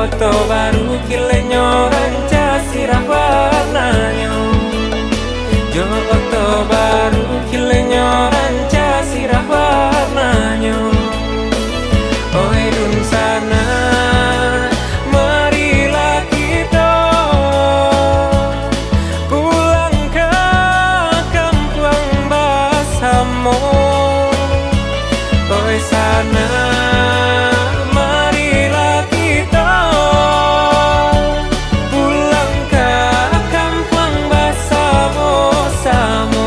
oto baru kilenyo ranca sirah warnanya. Jo oto baru kilenyo ranca sirah warnanya. Oi dun sana marilah kita pulang ke kampung Basamo. Oi sana marilah kita pulang ke kampung Basamo Samo.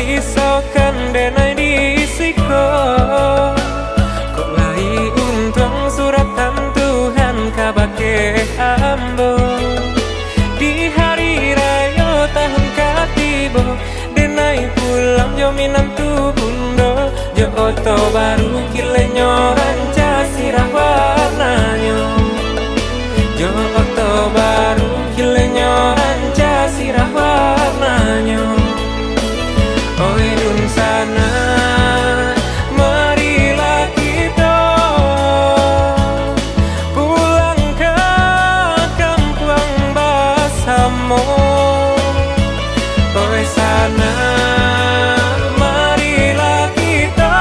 Risaukan denai disiko. Kok lai untung suratan Tuhan kabake ambo. Di hari raya tahun katibo denai pulang jo minantu bundo. Jo oto baru kilenyo ranca sirah warnanya. Jo oto baru kilenyo ranca sirah warnanya. Oi dun sana marilah kita pulang ke kampung Basamo. Oi sana marilah kita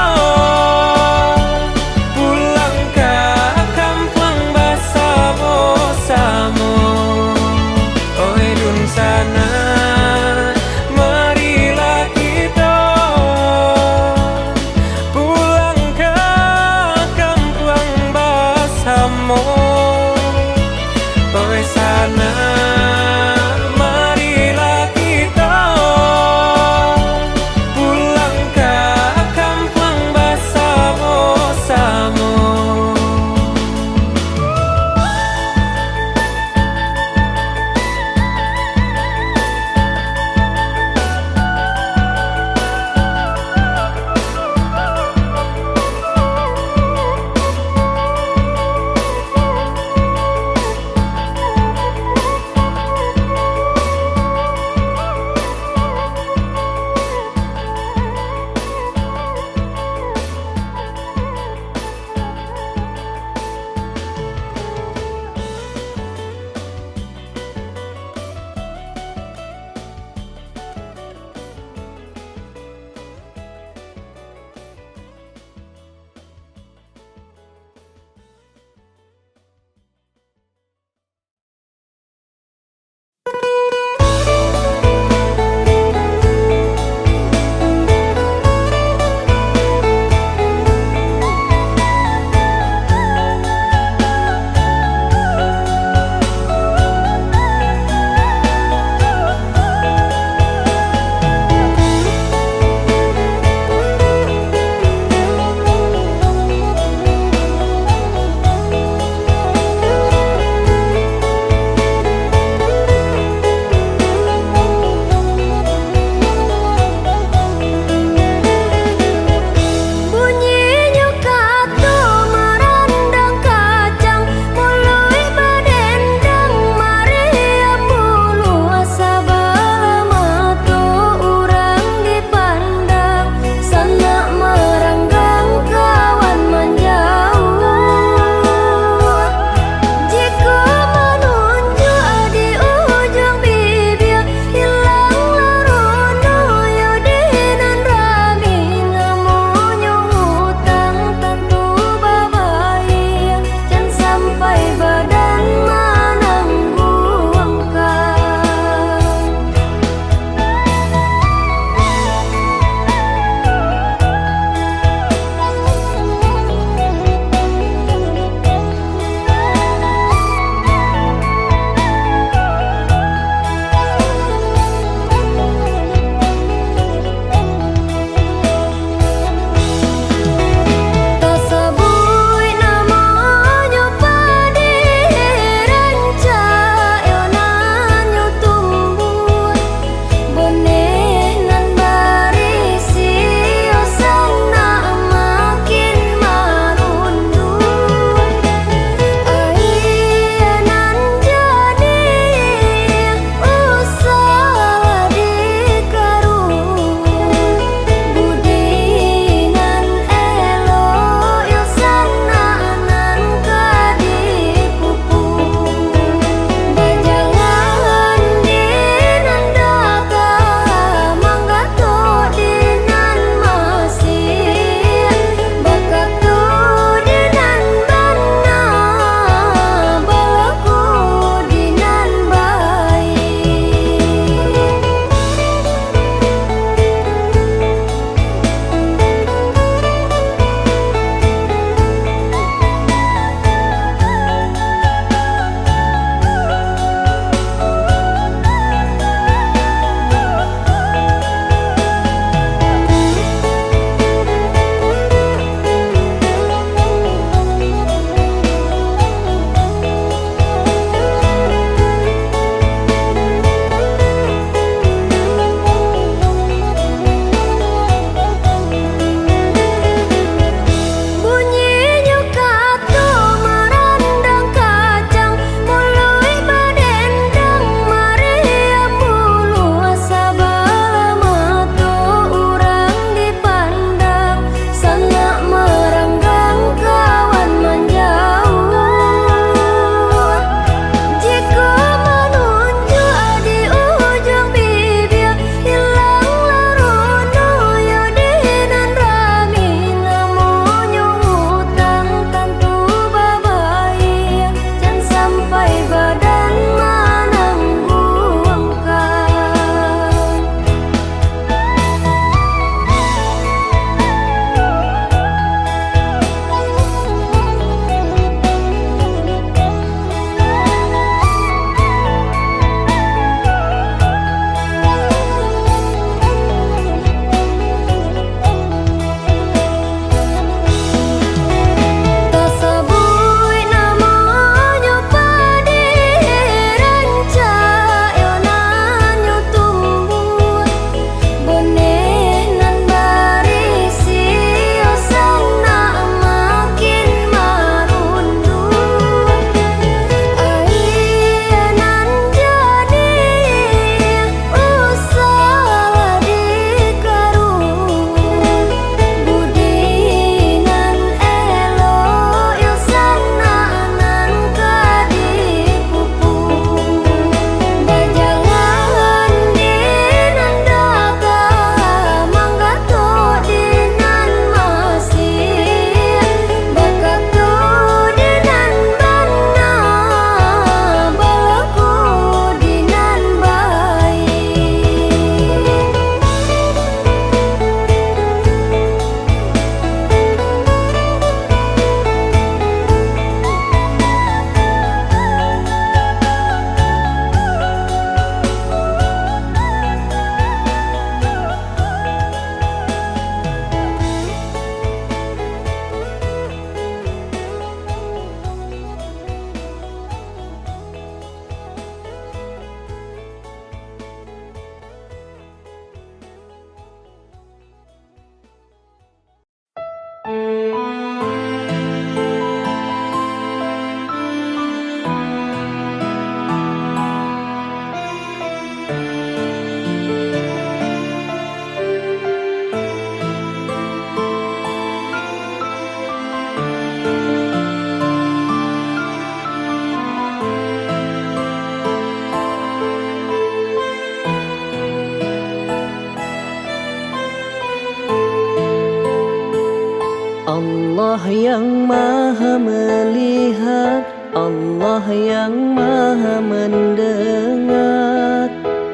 yang maha melihat, Allah yang maha mendengar.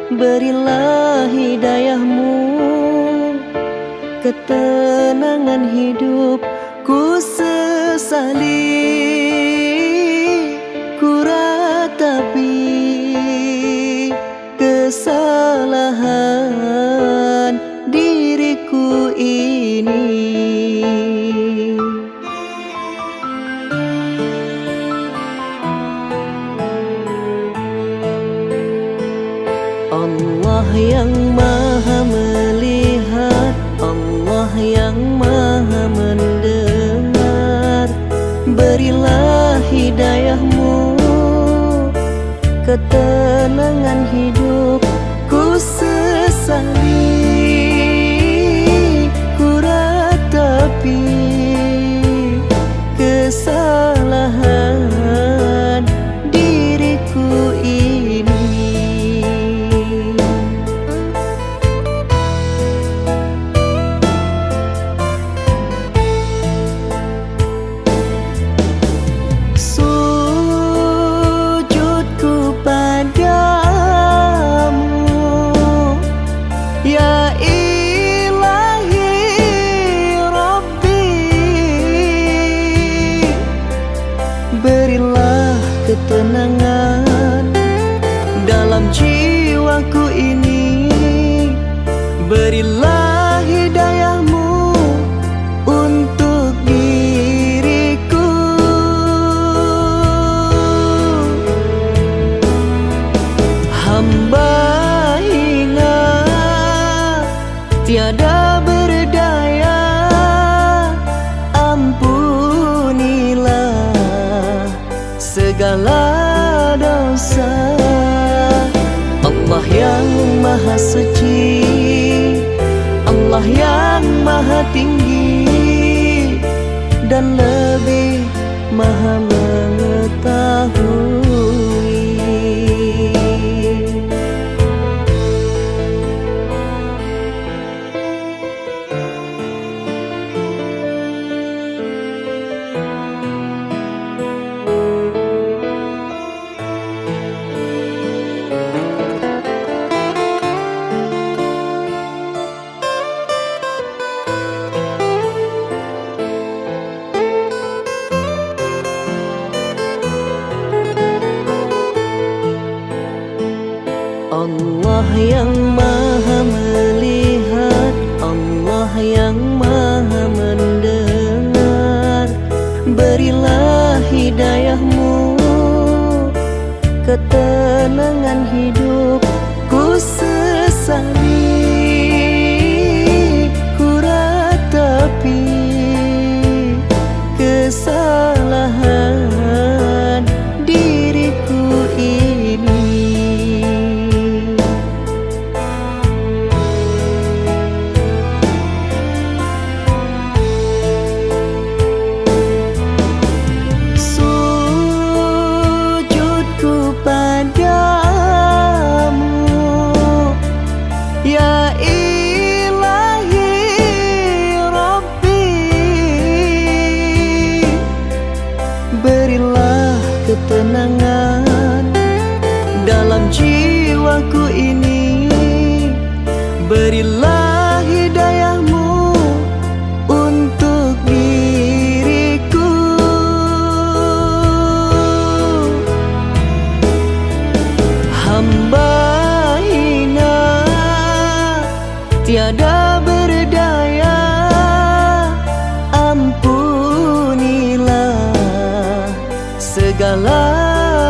Berilah hidayah-Mu, ketenangan hidupku sesali. Ku ratapi kesalahan diriku ini. Allah yang maha melihat, Allah yang maha mendengar. Berilah hidayah-Mu, ketenangan hidupku sesali. Ku ratapi kesalahan diriku ini. Berilah ketenangan dalam jiwaku ini. Berilah hidayah-Mu untuk diriku. Hamba ingat tiada berdaya, ampunilah segala dosa. Allah yang maha suci, Allah yang maha tinggi, dan lebih maha mengetahui. Allah yang maha melihat, Allah yang maha mendengar. Berilah hidayah-Mu, ketenangan hidupku sesali. Ku ratapi kesalahan diriku ini. Berilah ketenangan dalam jiwaku ini. Berilah hidayah-Mu untuk diriku. Hamba ingat tiada berdaya, ampunilah segala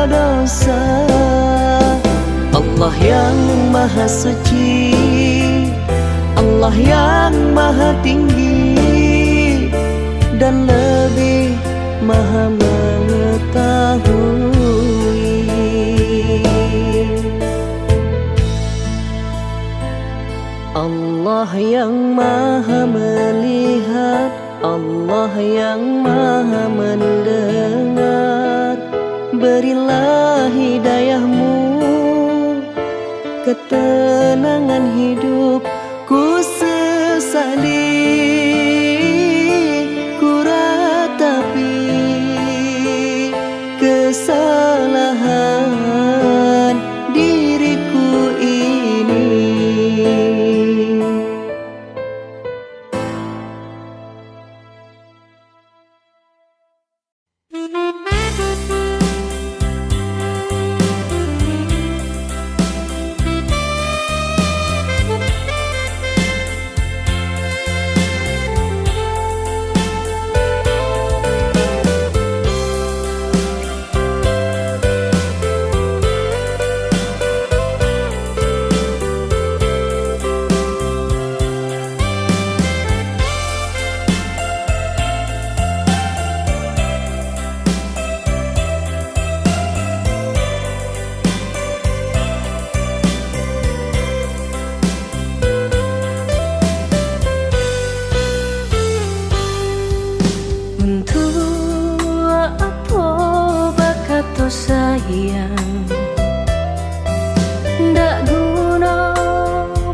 dosa. Allah yang maha suci, Allah yang maha tinggi, dan lebih maha mengetahui. Allah yang maha melihat, Allah yang maha mendengar. Berilah hidayah-Mu, ketenangan hidupku sesali. Ku ratapi sayang. Ndak guna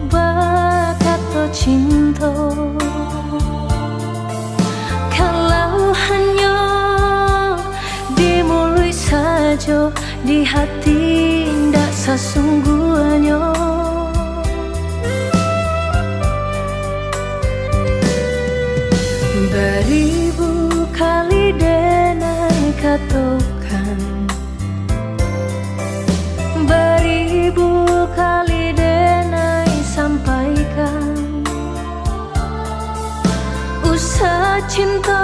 bakat to cinta kalau hanya dimulai saja di hati ndak sesungguhnya. Beribu kali denai katakan, beribu kali denai sampaikan, usah cinta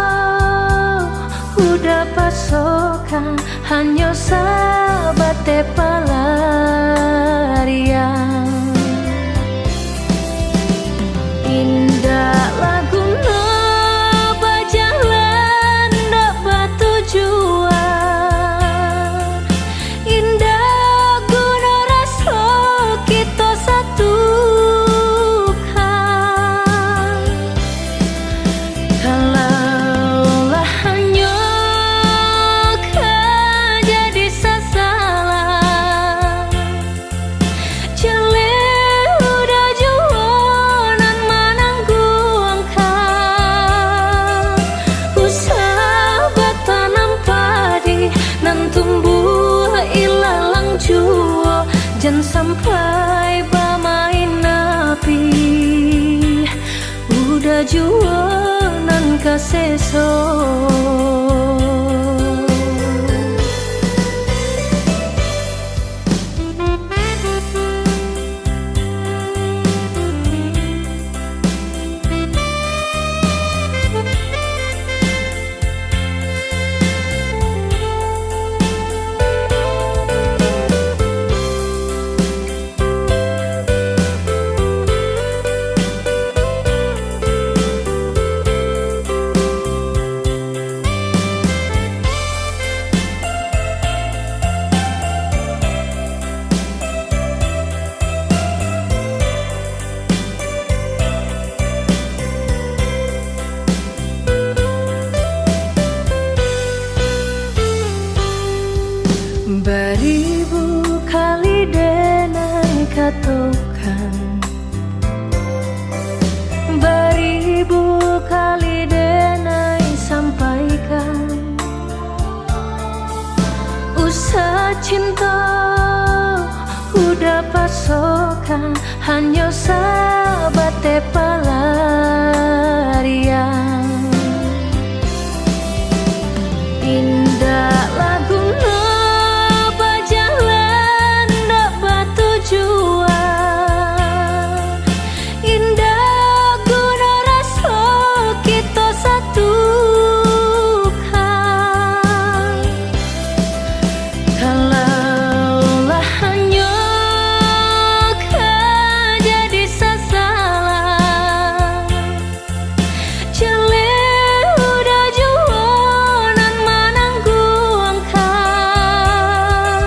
udah pasokan, hanya sahabat pelarian. Indah lagu berjalan ndak bertujuan, indah guna rasa kita satukan. Kalaulah hanya kau jadi sasaran, jelek udah jualan menanggung kau. Usah bertanam padi nan tumbuh ilalang jua, jangan sampai bermain api udah jualan kaseso. Beribu kali denai katakan, beribu kali denai sampaikan, usah cinta udah pasokan, hanya sahabat pelarian. Indah lagu berjalan ndak bertujuan, indah guna rasa kita satukan. Kalaulah hanya kau jadi sasaran, jelek udah jualan menanggung kau.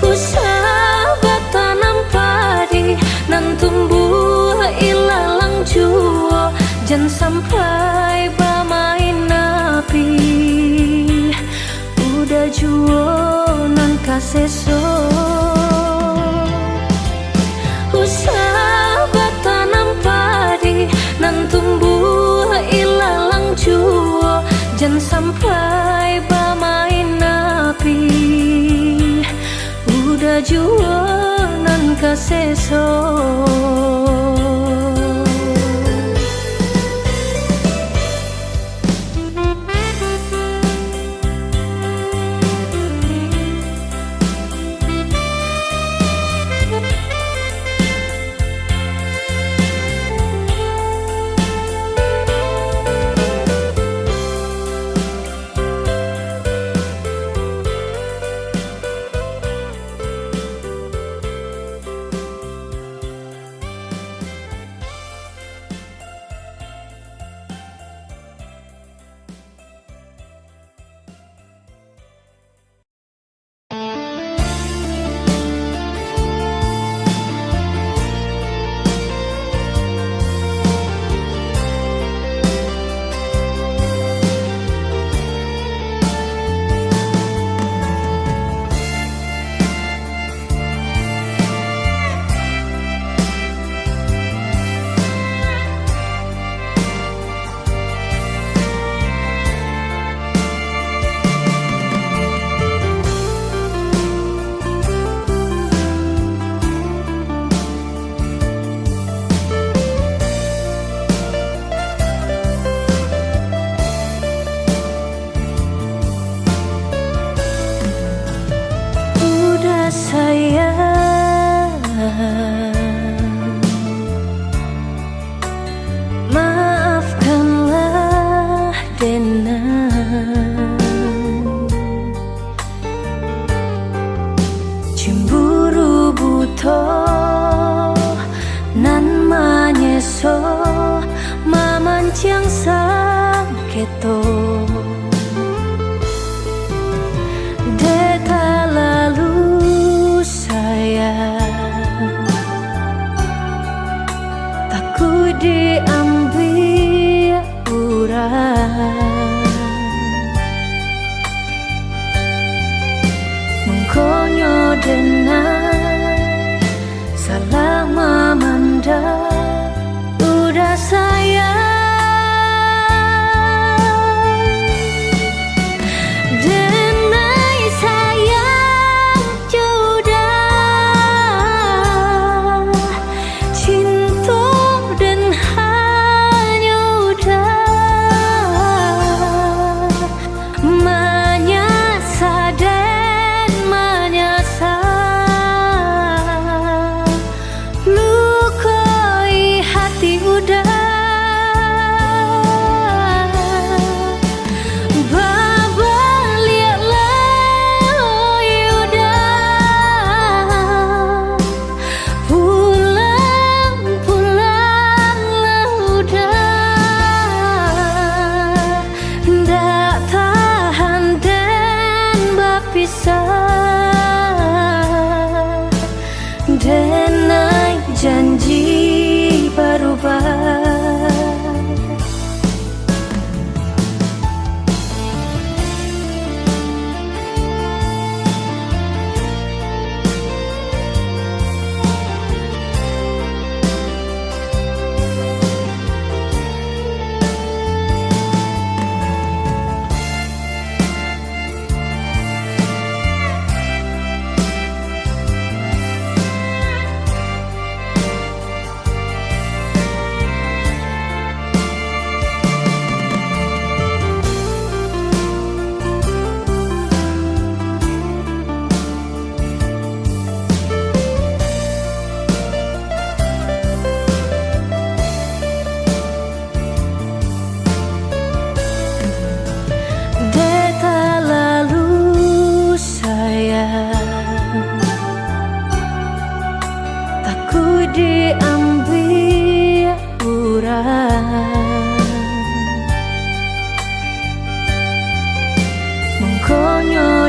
Usah bertanam padi nan tumbuh ilalang jua, jangan sampai bermain api udah jualan kaseso. Usah bertanam padi nan tumbuh ilalang jua, jangan sampai bermain api udah jualan kaseso.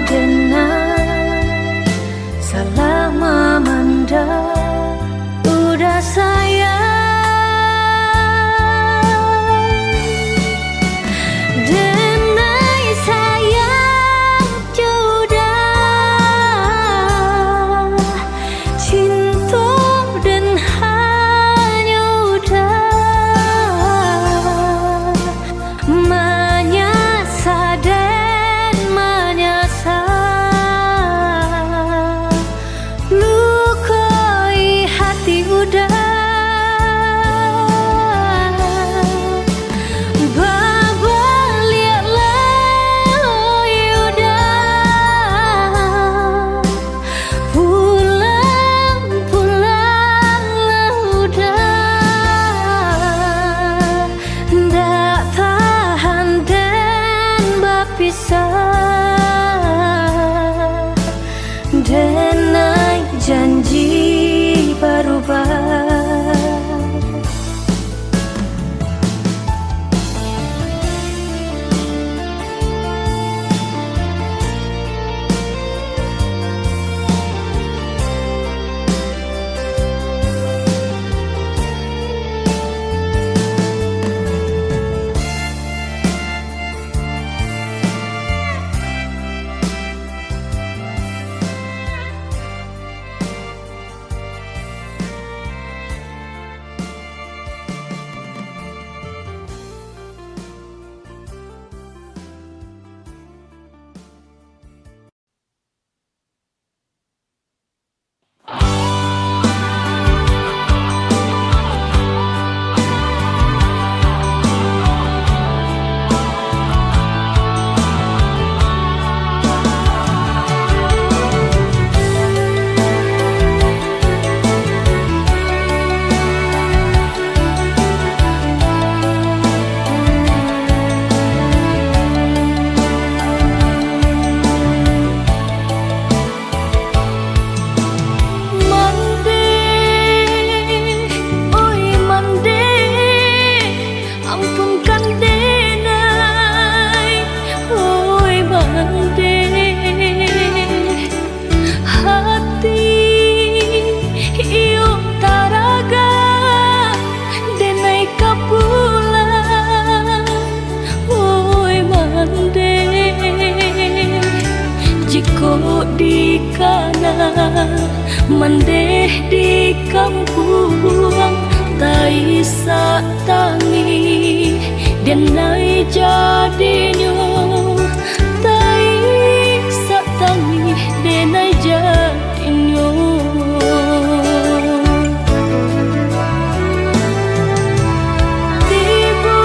denai salah memandang udah sayang denai sayang sudah cinta dan hanya udah menyasa dan menyasa lukai hati udah babalialah udah pulang-pulanglah udah ndak tahan dan berpisah denai janji berubah. Di kanan mendeh di kampung tai sak tangi denai jadinya tai sak tangi denai jadinya tiba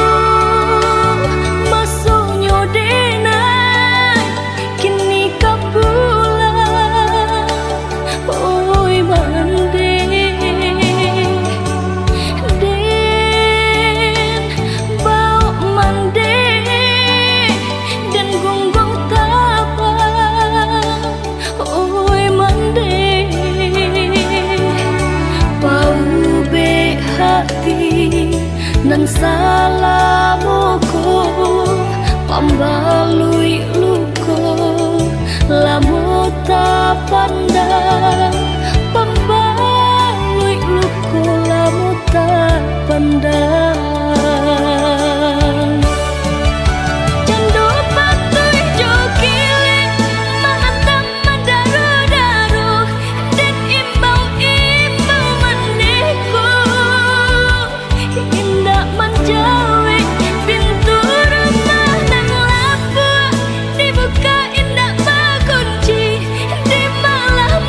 masuknya denai kini kabur nang salamuku pambalui luko lamu tak pandang pambalui luko lamu tak pandang jandu patuh jokile mahatam mendaru-daru dan imbau-imbau mendeku indah menjawi pintu rumah nang lapuk dibuka indah berkunci di malam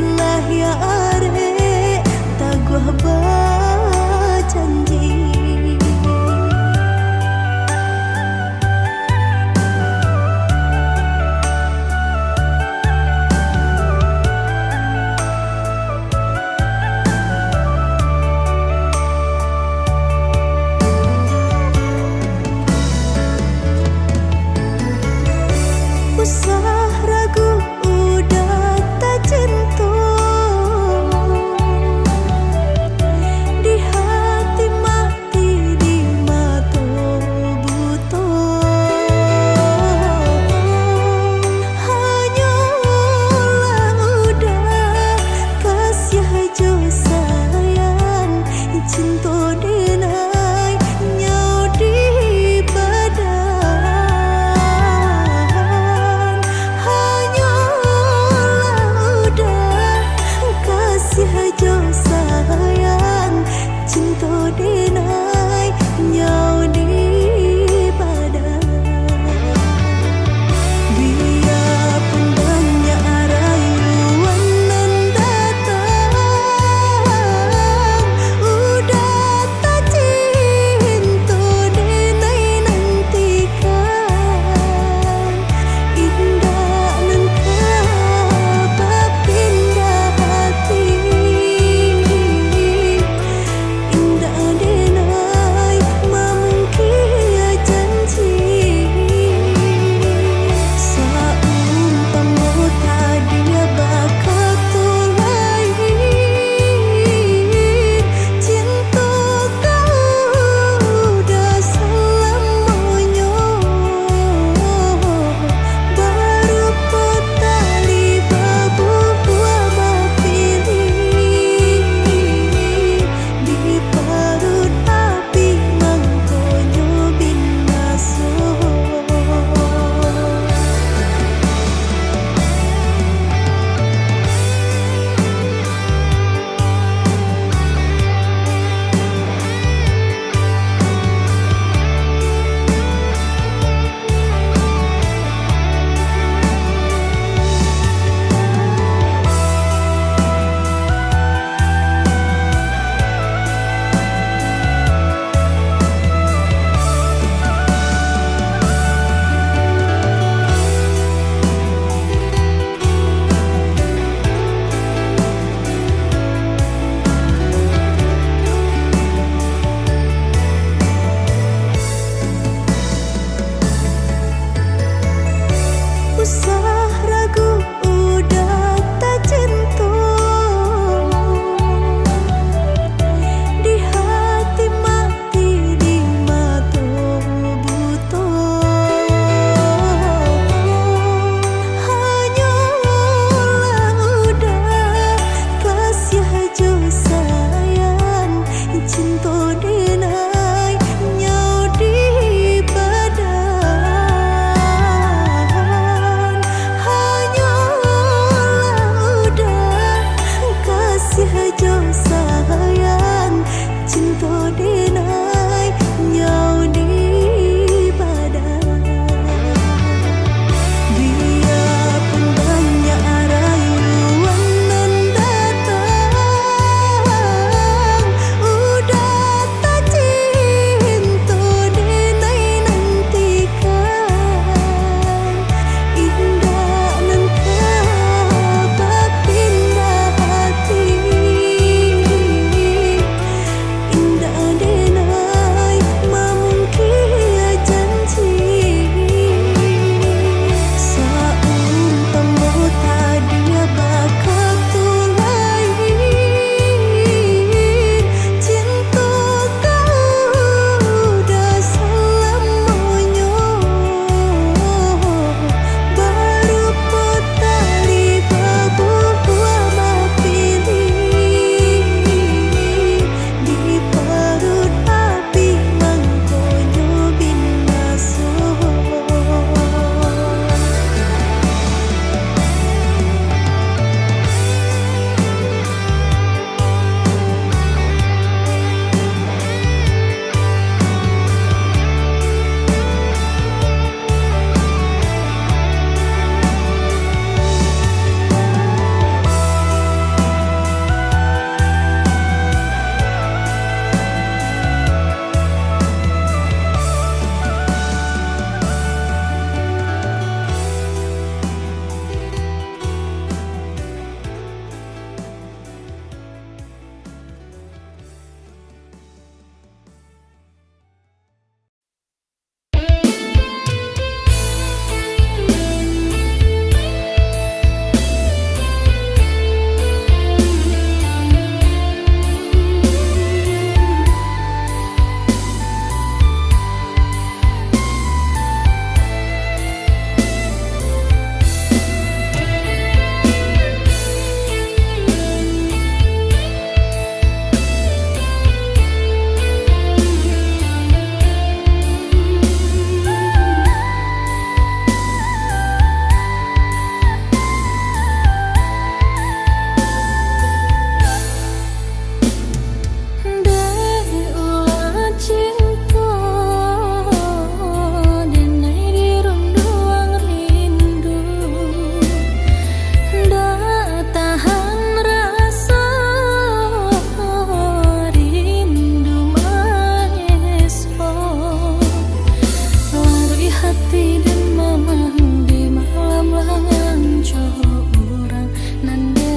Alhamdulillah ya arek taguh janji. Usah ragu udah tak cinta,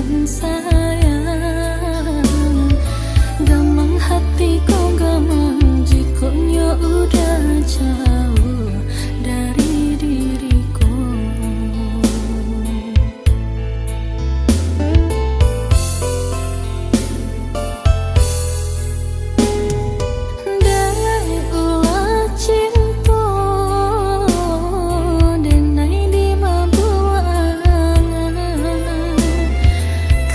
dan sayang. Gamang hatiku gamang jikonya udah jauh dari diriku. Dai ulah cinta denai di mabuangan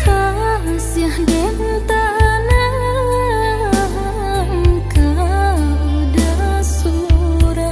kasih den tanam kau udah surah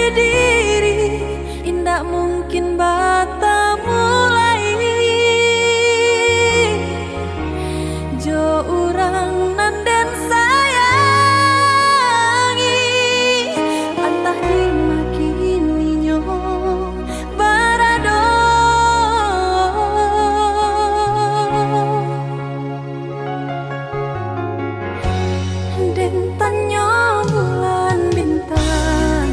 diri indak mungkin bata mulai jo urang nanden sayangi antah dimakini nyo barado den tanyo bulan bintang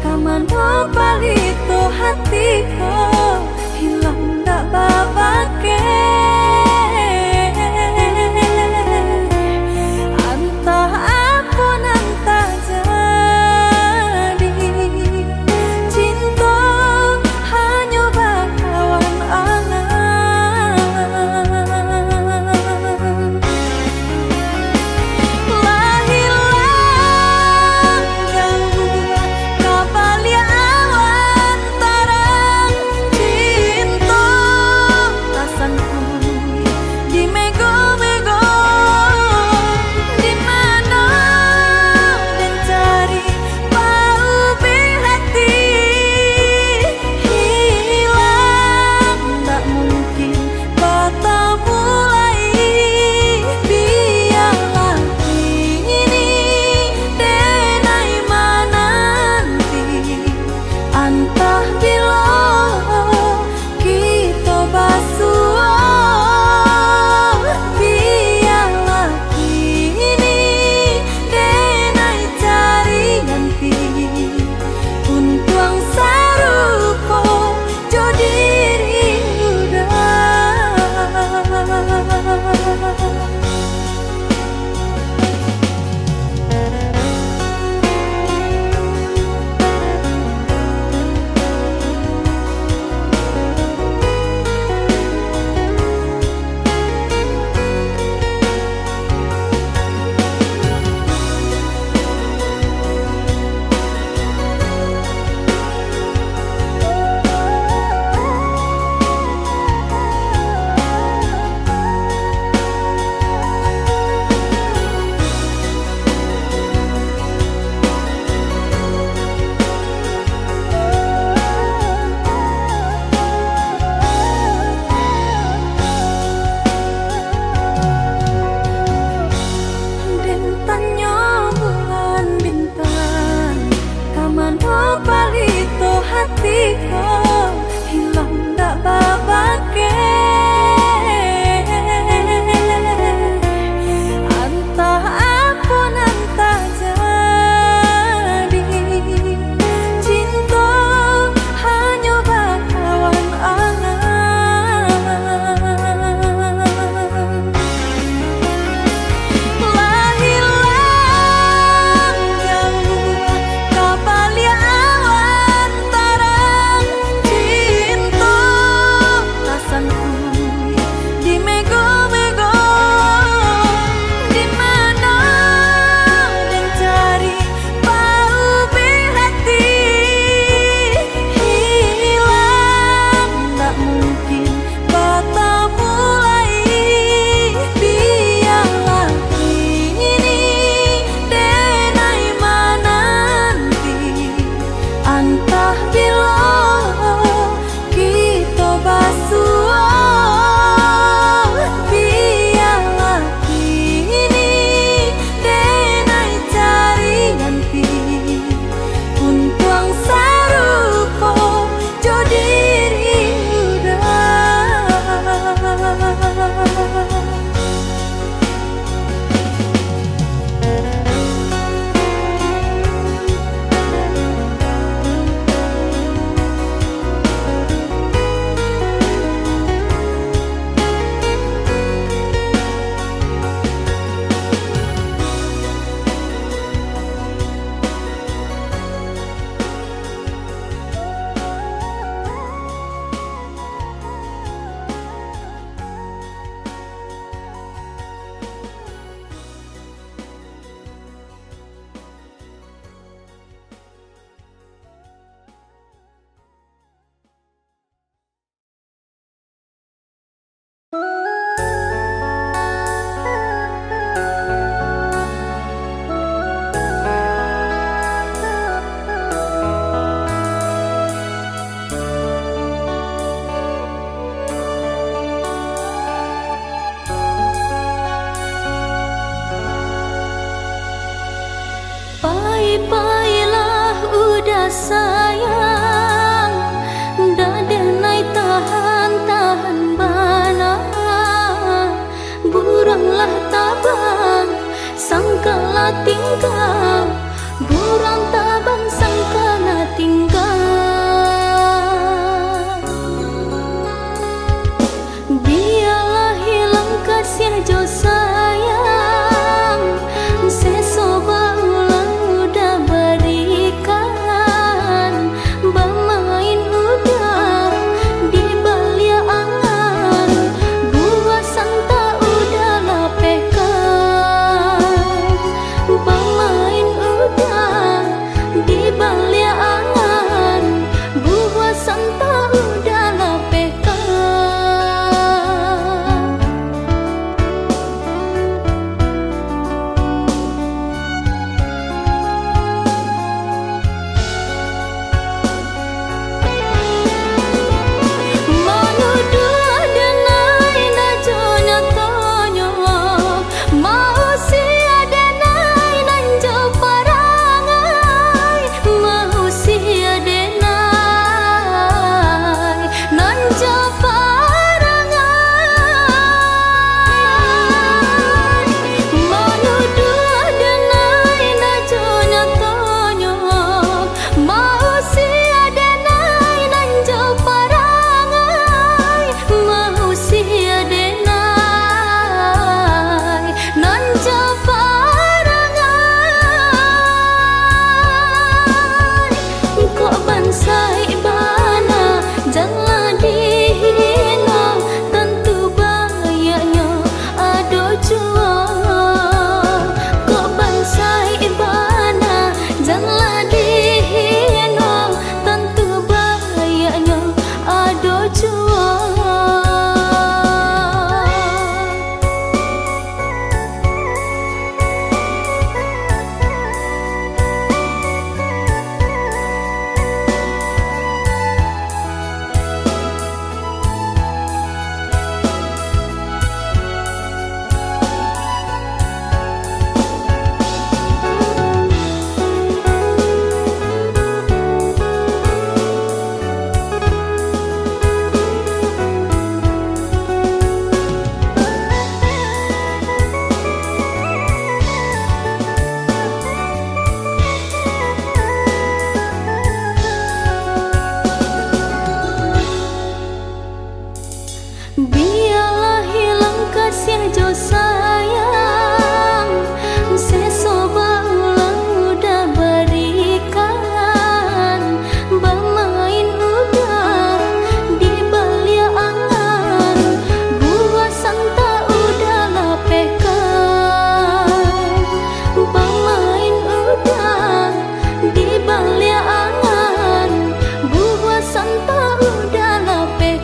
kamano palito hatiku hilang dak babake antah apa nanta jadi cinta hanya bakawan angan lahilang jauh kabalia awan tarang cinta rasanku di mego-mego di mana dan cari paubi hati hilang tak mungkin bata mulai biarlah ini denai mananti antah bila kita basuh biarlah ini denai cari ganti untung sarupo jo diri udah den tanyo bulan bintang kamano palito hatiku hilang dak babake antah apa nanta jadi cinta hanya bakawan angan lahilang jauh kabalia awan tarang tinggal, burang tabang sangka na tinggal. Biarlah hilang kasih jo sayang, sesoba ulang udah berikan, bermain udah di balia angan, buah santa udah lapekan, bermain udah di balia angan, buah santa udah lapekan. Biarlah hilang kasih jo sayang, sesoba ulang udah berikan, bermain udah di balia angan, buah santa udah lapekan, bermain udah di balia angan, buah santa udah lapekan.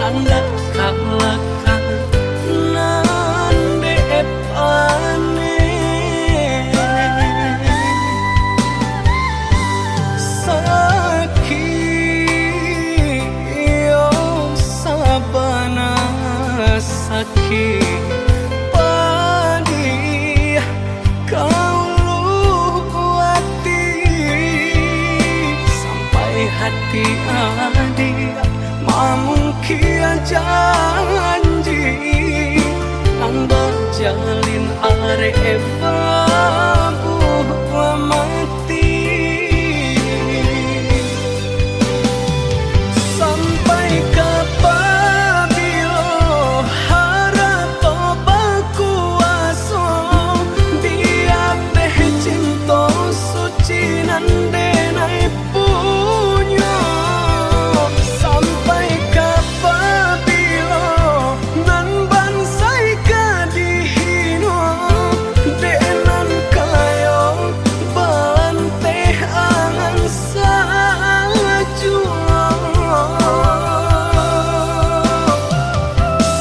tanda kalakan nande epane sakit yo sabana sakit padi kau hati sampai hati adik mamungkia janji nang berjalin are babu mati sampai kapabilo harap tobaku aso dia teh cinta suci nande nai punya sampai kapabilo nan bansai kadihino denan kayo balante angan sajua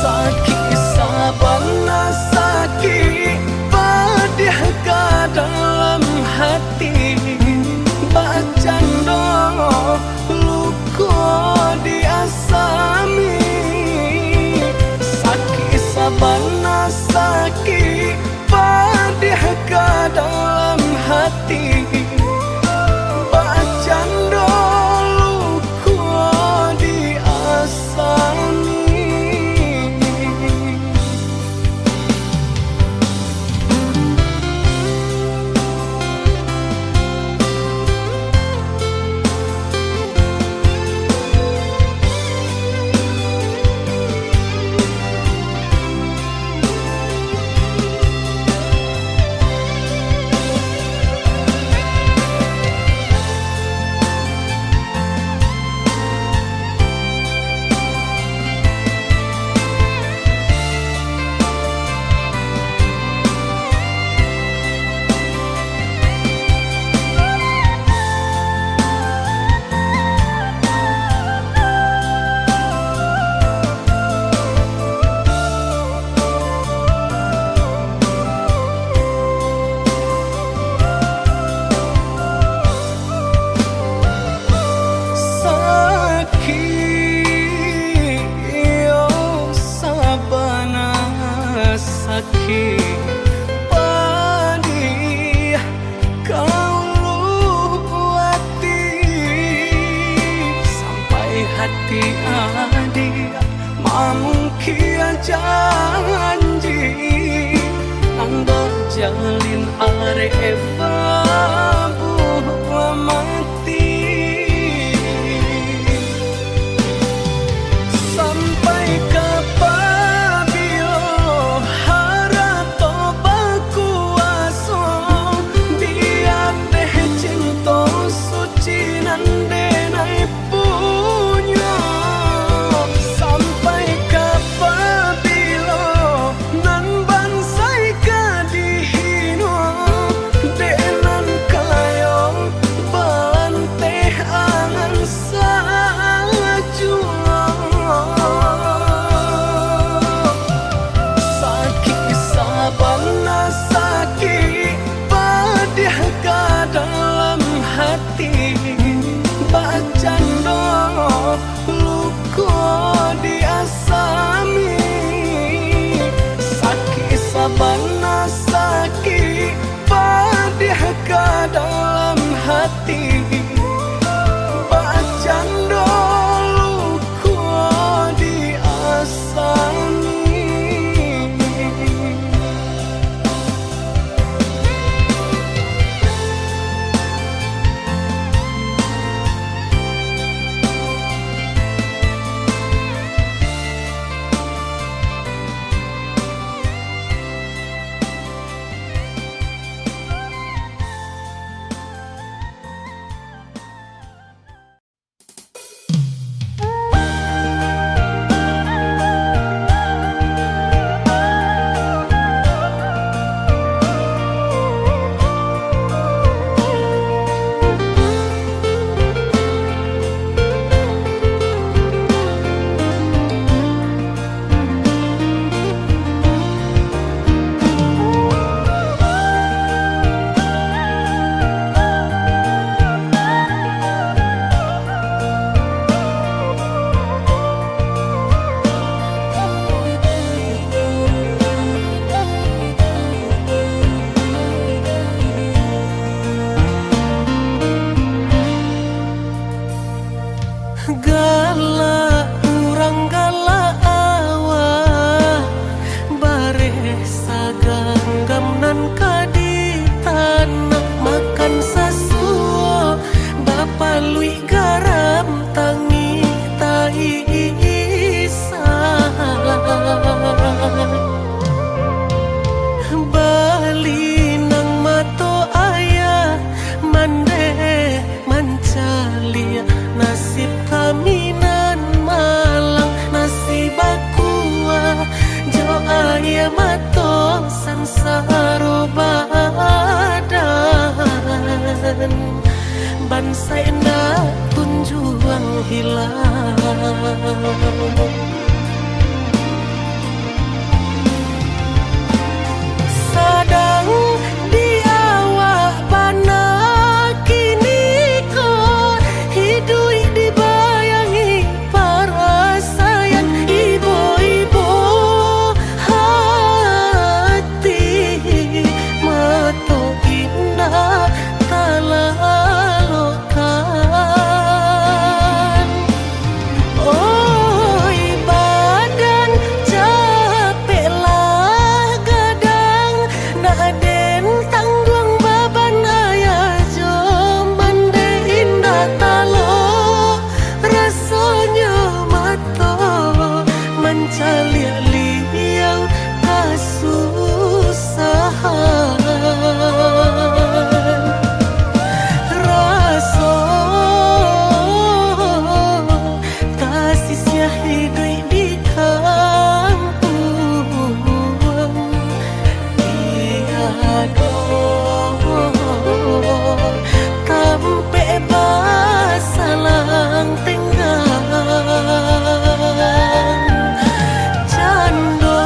sakit sabana sakit padih ka dalam hati bacando luko diasami sakit sabana sakit padih ka dalam hati bacando luko diasami sakit padi kau hati sampai hati adik mamungkia janji nang berjalin are babu mati sampai kapabilo harap tobaku aso dia teh cinta suci nande nai punya sampai kapabilo nan bansai kadihino den Sadang di awak bana kini ko hidup dibayangi para sayang ibu-ibu hati mato indah talalokan. Oi badan capek lah gadang nak den tanggung baban ayah joman de indah talo rasanya mato mencaliak-liang kasusahan. Rasa kasihnya hidup di kampung tiada tampe basalang tenggang cando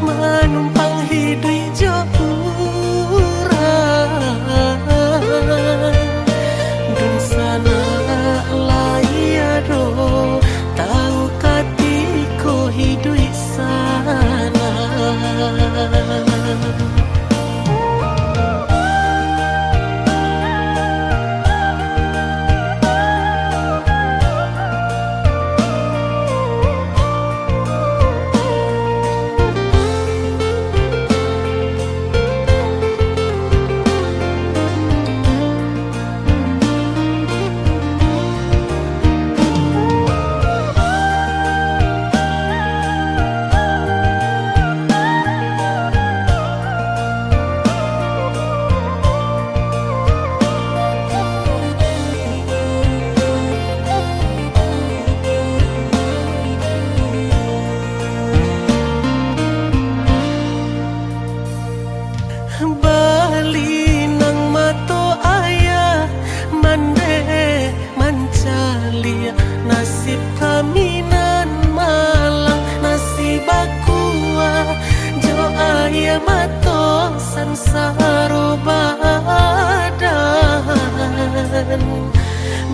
menumpang hidup joran dun sana layado tahu katiko hidup sana. Bali nang mato ayah mande mancalia nasib kami nan malang nasib akua jo ayah mato sansaro badan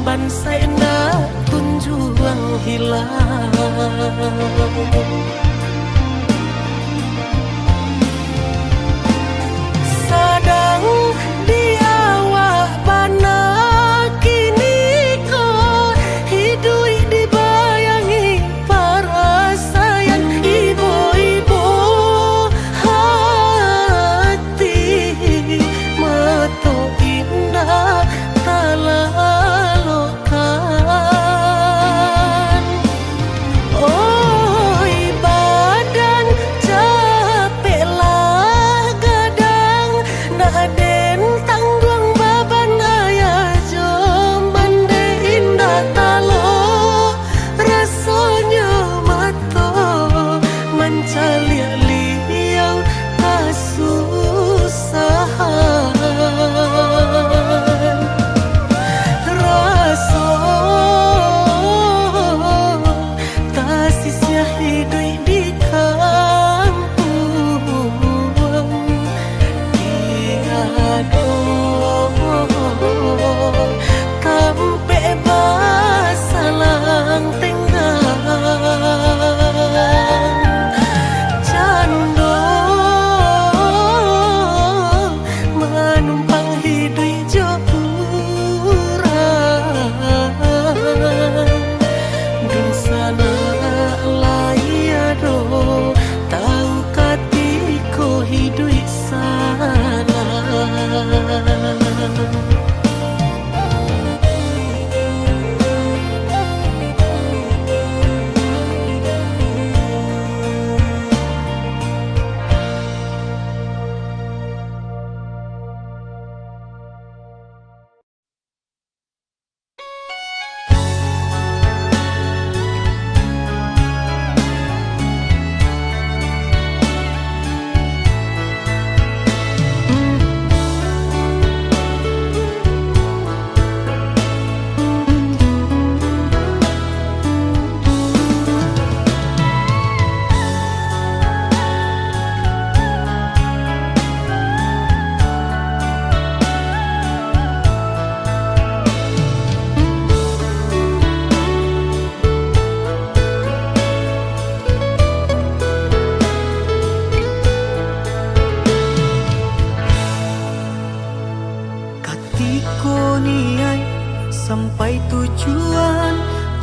bansai nak kunjuang hilang. Sadang di awak bana kini ko hidup dibayangi para sayang ibu-ibu hati mato indah talalokan. Oh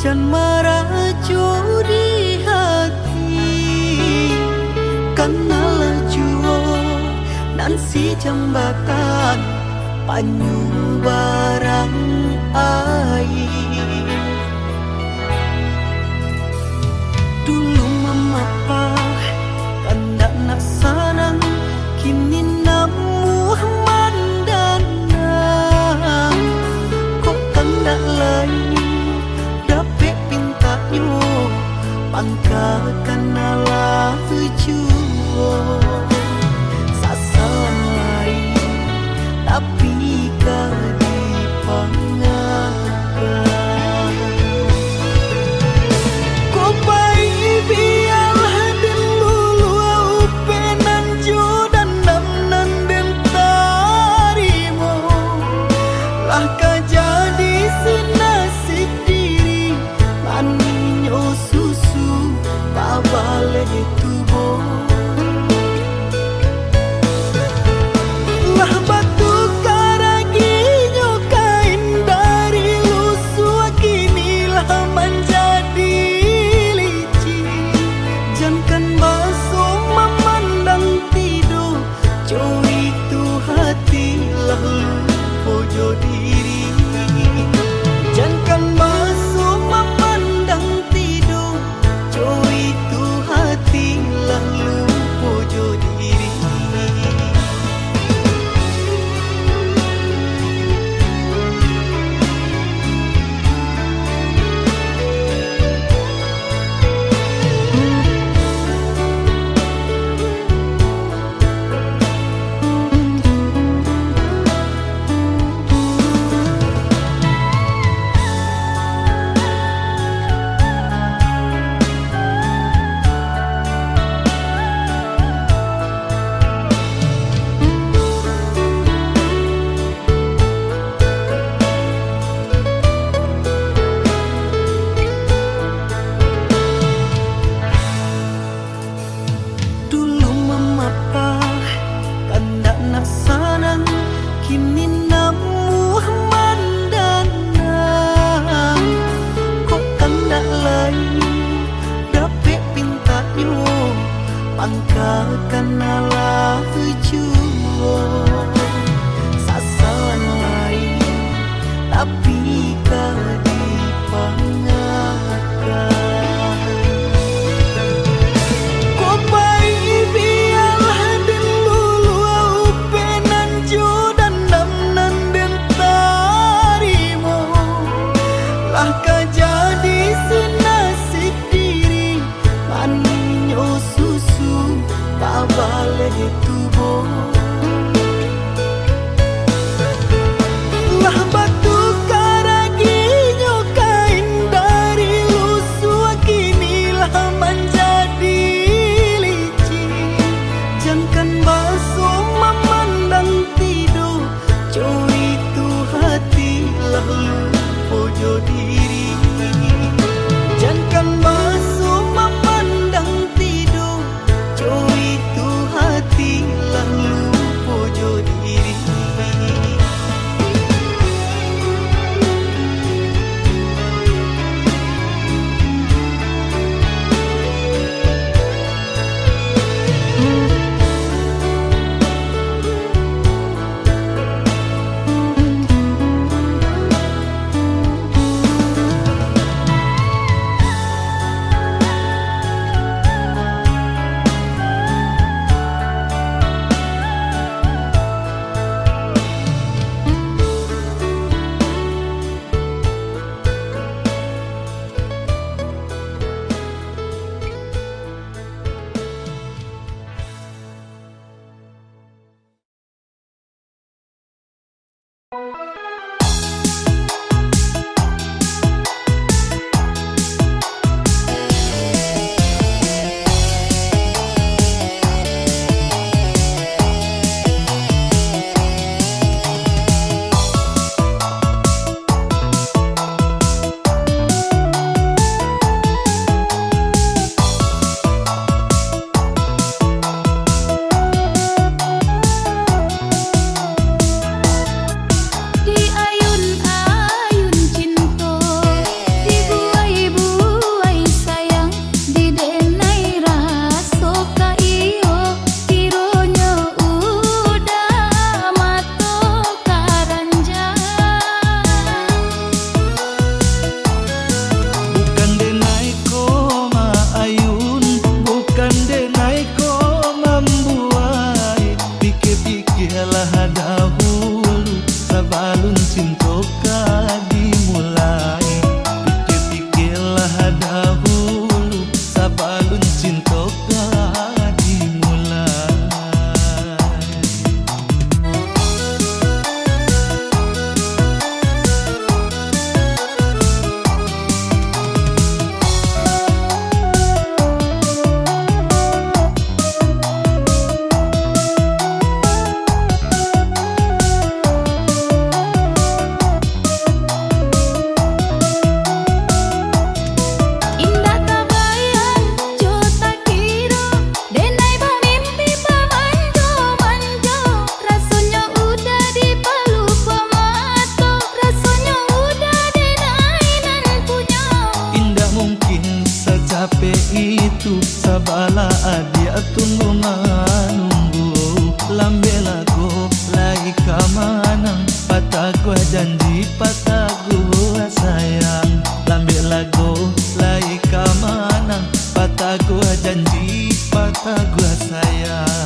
Jangan marah curi hati karena laju nan si jambatan panyu barang air. Dulu mama pa kandak nak sanang, kini namu mandana. Kok kandak lain dapet pintayu pangkakan ala juo. Sasaran lain tapi kadi pangakan. Kok bayi biarlah den lulu upenan jodan damnan den tarimo. Lah jadi sinasik diri maninyo susu babale tubo. Lah batu karaginyo kain dari lusu kinilah menjadi licin. Jangan basuh memandang tidur, jauh itu hati lalu pojo diri. Jangan basuh memandang tidur, jauh itu hati lalu pojo diri. Dulu mama pa kandak nak sanang, kini namu mandana. Kok kandak lain dapet pintayu pangkakan ala juo. Sasaran lain tapi kadi pangakan. Kok bayi biarlah den lulu upenan jodan damnan den tarimo. Lah jadi sinasik diri maninyo susu babale tubo. Lah batu karaginyo kain dari lusu kinilah menjadi licin. Jangan basuh memandang tidur, jauh itu hati lalu pojo diri. Jangan basuh memandang tidur, jauh itu hati lalu itu sabala adia tunggu menunggu lambe lagu lagi kemanang patah gua janji patah gua sayang lambe lagu lagi kemanang patah gua janji patah gua sayang.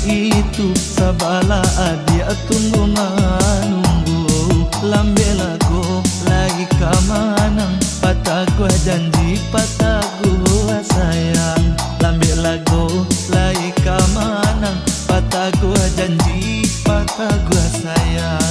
Itu sabala adia tunggu menunggu lambe lagu lagi kemanang patah gua janji patah gua sayang lambe lagu lagi kemanang patah gua janji patah gua sayang.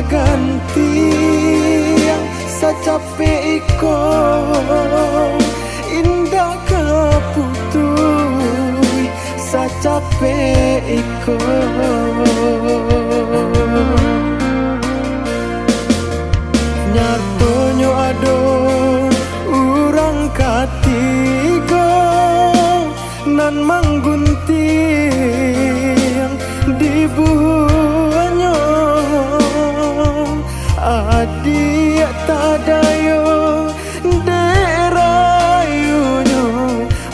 Ganti yang sacape iko indah kaputui sacape iko nyatonyo ado urang katigo nan manggunting di buahnya adia tadayo derayunyo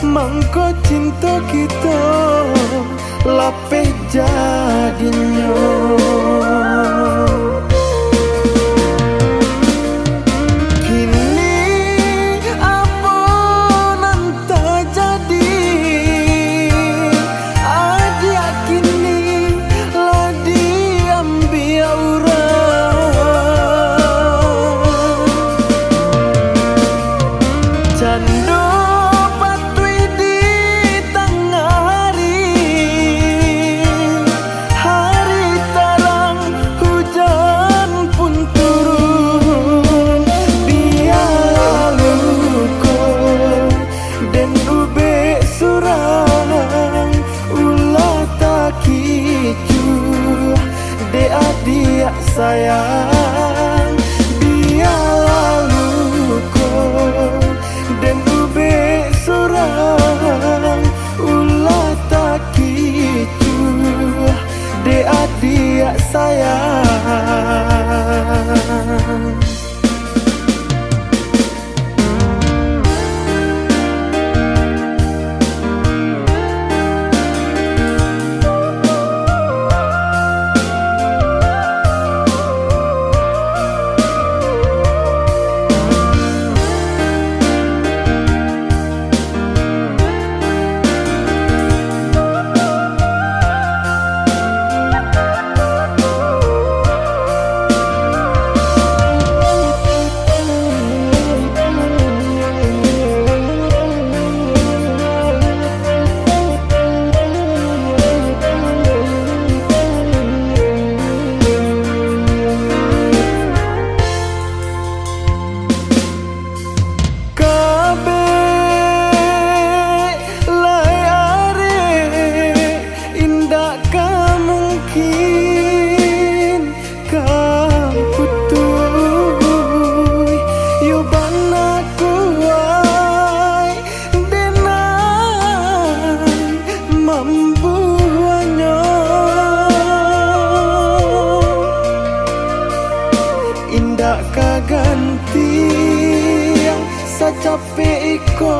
mangko cinta kita lapeh jadinya. Jando patui di tengah hari sayang. Biarlah luko dan ube surang ulah tak kicu de adia sayang. Indah kaganti yang sacape iko,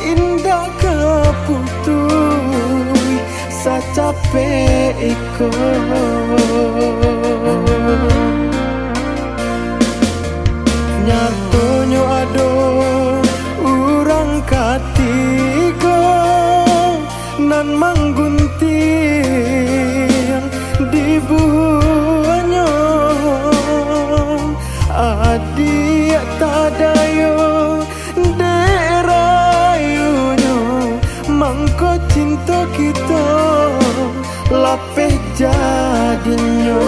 indah kaputui sacape iko. Nyatonyo ado urang katigo nan manggunting di buahnya. Adik tadayo derayunya mangko cinta kita lapeh jadinya.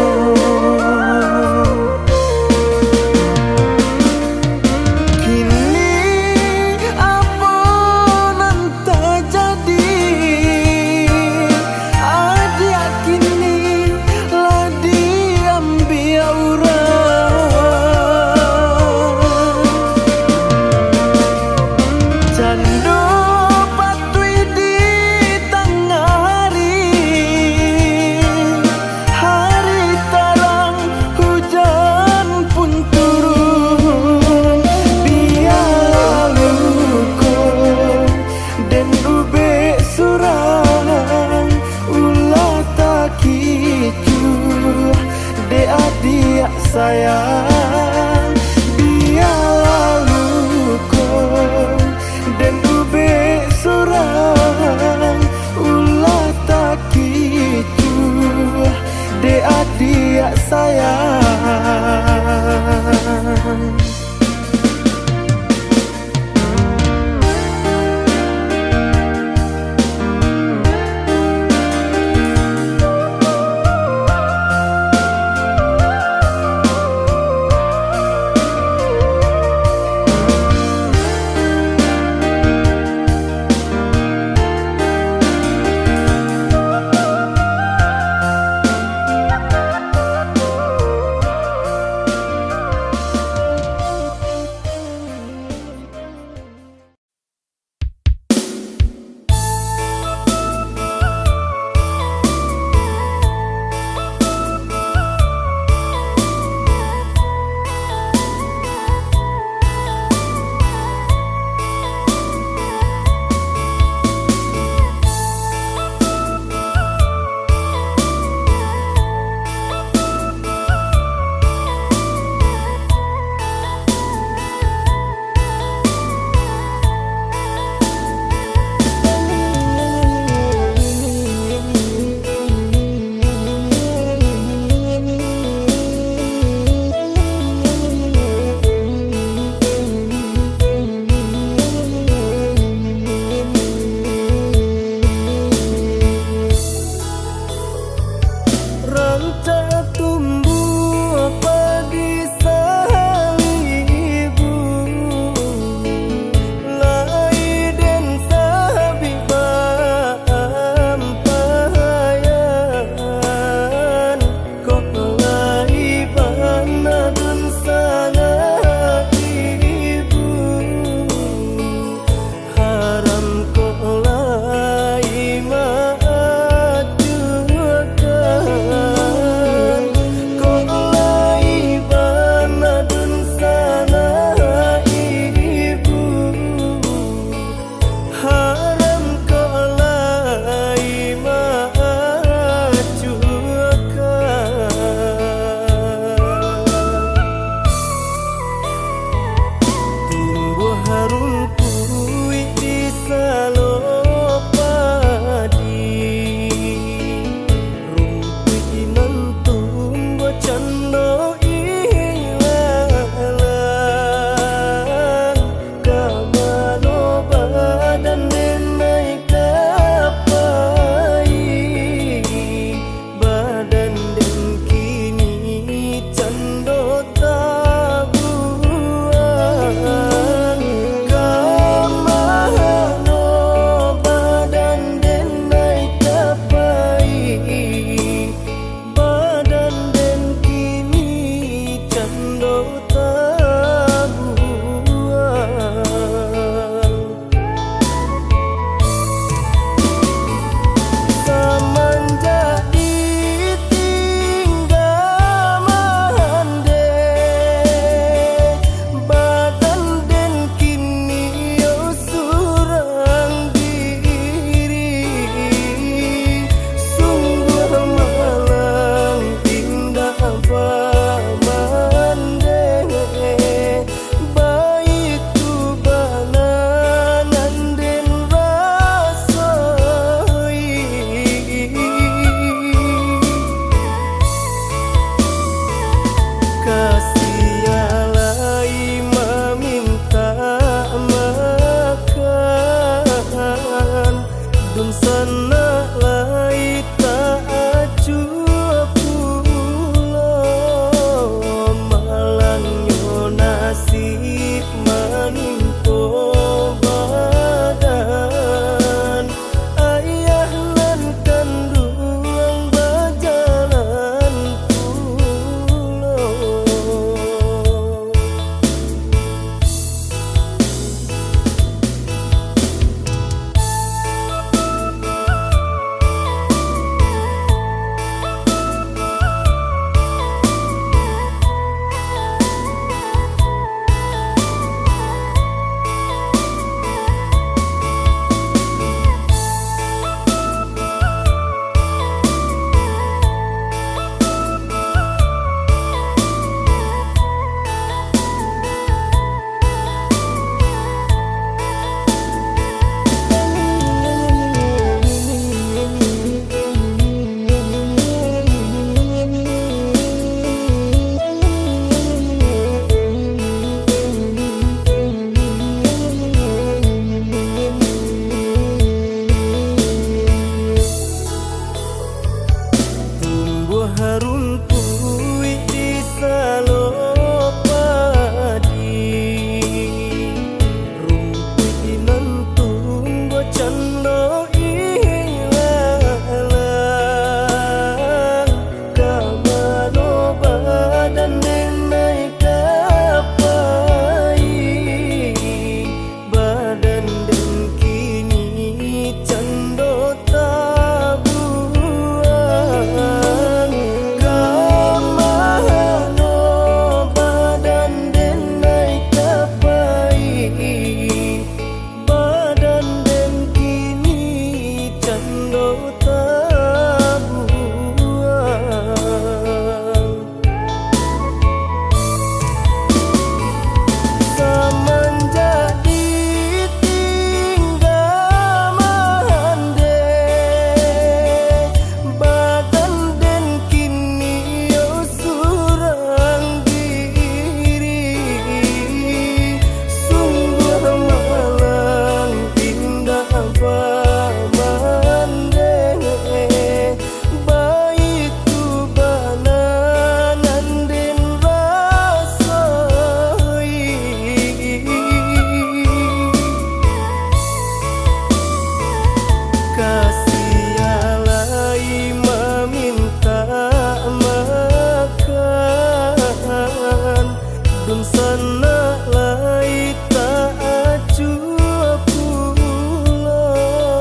Adik sayang, biarlah luko dan ube surang ulah tak kicu de adik sayang. pamandeng baitu bananan den rasoi kasih alai meminta makan dun sana lai tak acu pulang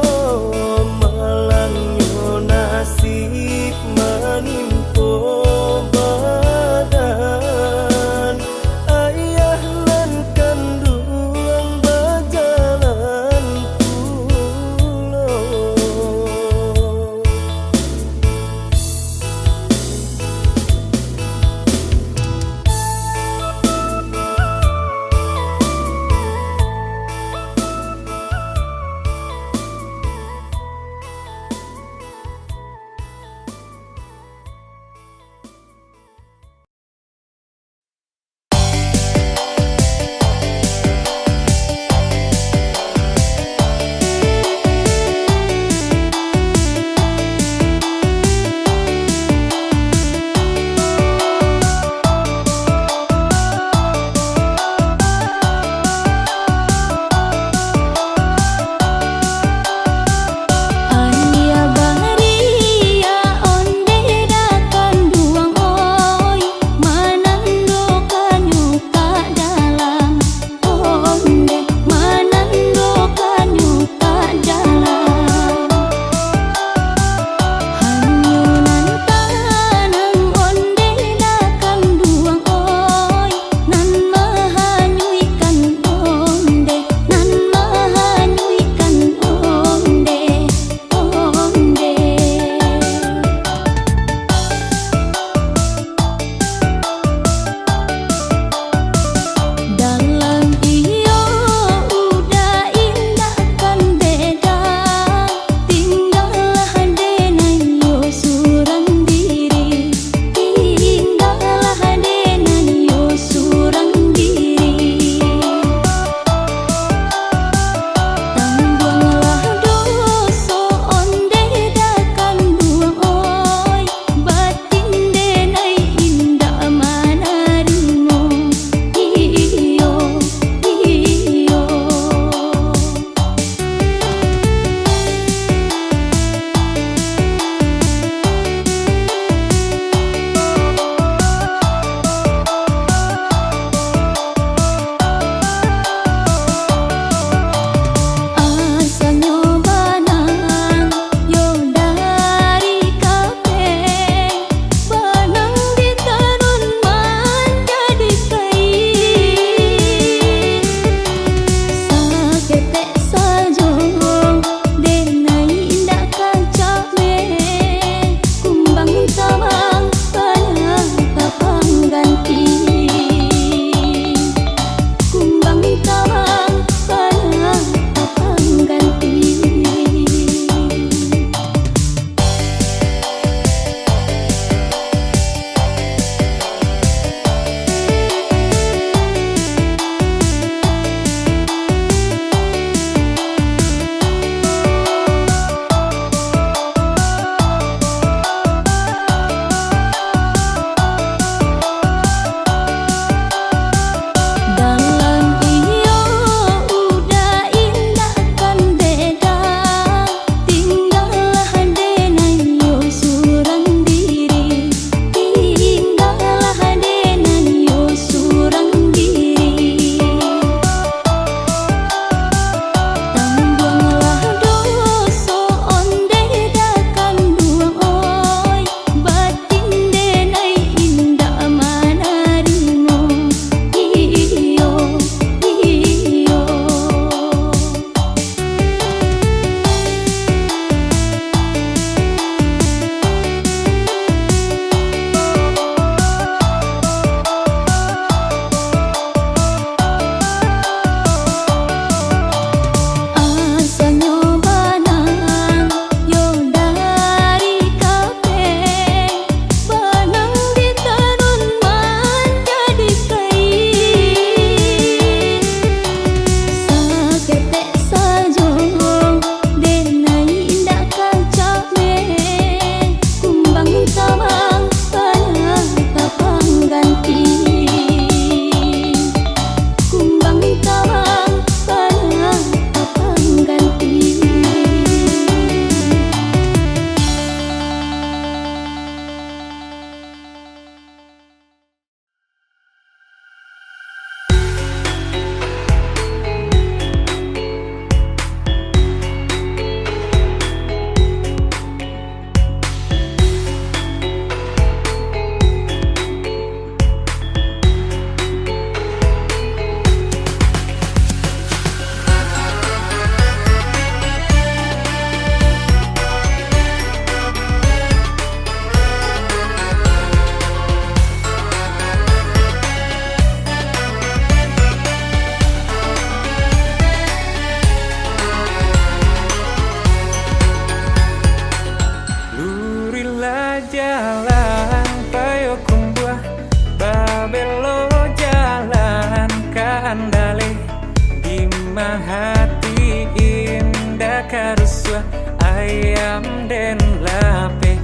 karusua ayam den lape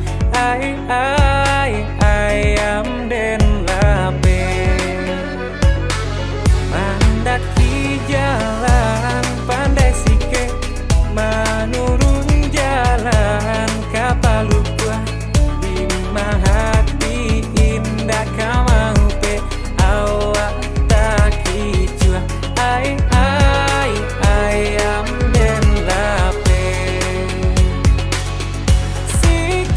ayam den lape mandaki jalan pandai sike menurun jalan kapal lupa lima hati indah kamau pe awak tak kicua ayam den lape si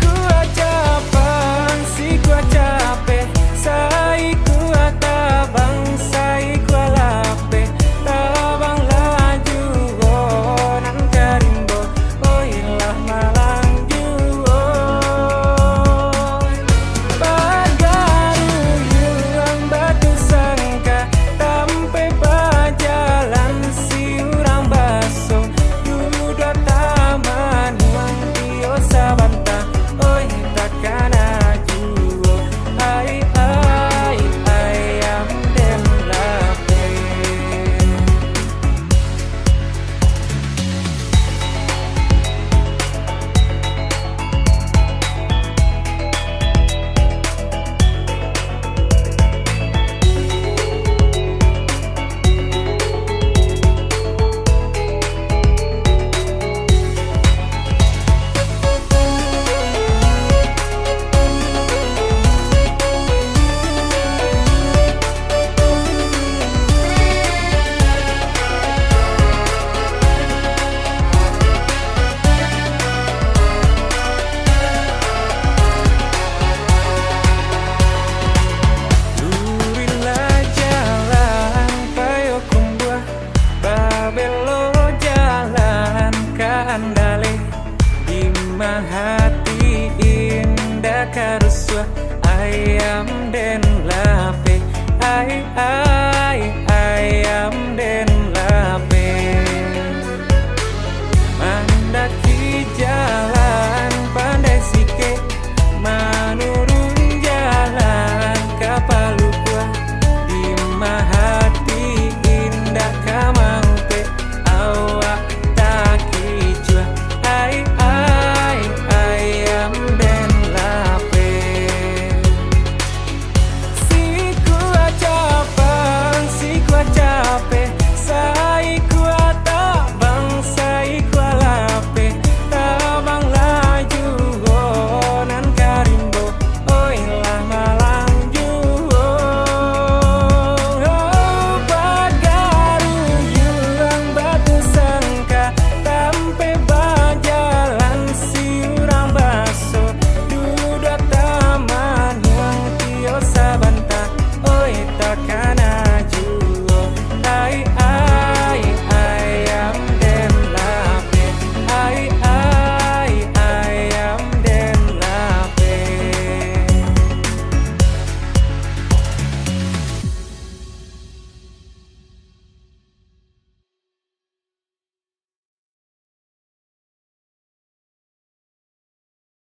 kuat capek sai kuat tabang sai kuat lape tabang laju nan karimbo oilah malang juo bagaru yuang batu sangka tampe bajalan si urang baso duduk taman uang tio sabanta oi takkan ajuo ayam den lape Lurilah jalan payo kumbuah babelo jalan kandale di hati indah karusua ayam den lape